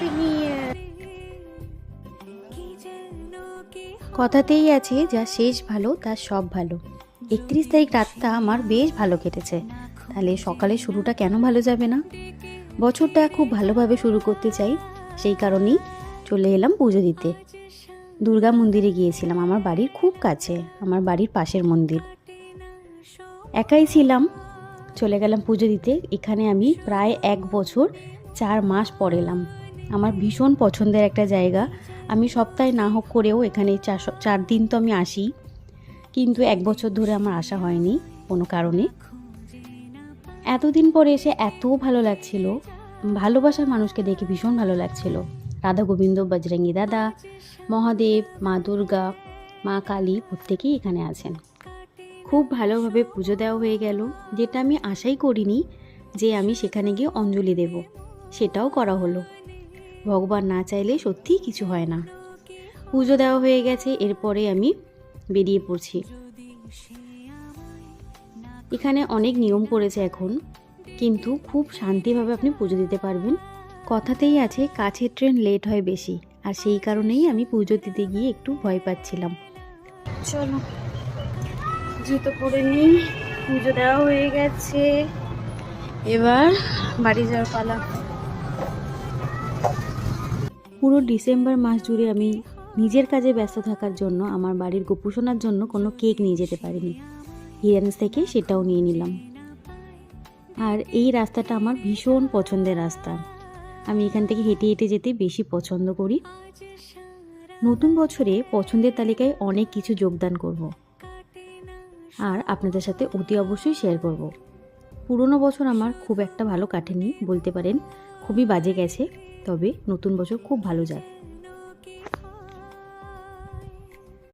Happy new year. কথাতেই আছে, যা শেষ ভালো তার সব ভালো। 31 তারিখ রাতটা আমার বেশ ভালো কেটেছে, তাহলে সকালে শুরুটা কেন ভালো যাবে না? বছরটা খুব ভালোভাবে শুরু করতে চাই, সেই কারণেই চলে এলাম পুজো দিতে। দুর্গা মন্দিরে গিয়েছিলাম, আমার বাড়ির খুব কাছে, আমার বাড়ির পাশের মন্দির। একাই ছিলাম, চলে গেলাম পুজো দিতে। এখানে আমি প্রায় 1 বছর 4 মাস পর এলাম। আমার ভীষণ পছন্দের একটা জায়গা। আমি সপ্তাহে না হোক করেও এখানে 4 দিন তো আমি আসি, কিন্তু 1 বছর ধরে আমার আসা হয়নি কোনো কারণে। এতদিন পরে এসে এত ভালো লাগছিল, ভালোবাসার মানুষকে দেখে ভীষণ ভালো লাগছিল। রাধা গোবিন্দ, বজরঙ্গী দাদা, মহাদেব, মা দুর্গা, মা কালী প্রত্যেকেই এখানে আছেন। খুব ভালোভাবে পুজো দেওয়া হয়ে গেল, যেটা আমি আশাই করিনি যে আমি সেখানে গিয়ে অঞ্জলি দেব, সেটাও করা হলো। ভগবান না চাইলে সত্যিই কিছু হয় না। পুজো দেওয়া হয়ে গেছে, এরপরে আমি বেরিয়ে পড়ছি। এখানে অনেক নিয়ম করেছে এখন, কিন্তু খুব শান্তিভাবে আপনি পুজো দিতে পারবেন। কথাতেই আছে, কাছের ট্রেন লেট হয় বেশি, আর সেই কারণেই আমি পুজো দিতে গিয়ে একটু ভয় পাচ্ছিলাম। চলো জুতো পরে নিই। পুজো দেওয়া হয়ে গেছে, এবার বাড়ি যাওয়ার পালা। পুরো ডিসেম্বর মাস জুড়ে আমি নিজের কাজে ব্যস্ত থাকার জন্য আমার বাড়ির গোপুসোনার জন্য কোনো কেক নিয়ে যেতে পারিনি। হিরান্স থেকে সেটাও নিয়ে নিলাম। আর এই রাস্তাটা আমার ভীষণ পছন্দের রাস্তা, আমি এখান থেকে হেঁটে হেঁটে যেতে বেশি পছন্দ করি। নতুন বছরে পছন্দের তালিকায় অনেক কিছু যোগদান করব, আর আপনাদের সাথে অতি অবশ্যই শেয়ার করব। পুরনো বছর আমার খুব একটা ভালো কাটেনি বলতে পারেন, খুবই বাজে গেছে, তবে নতুন বছর খুব ভালো যাক।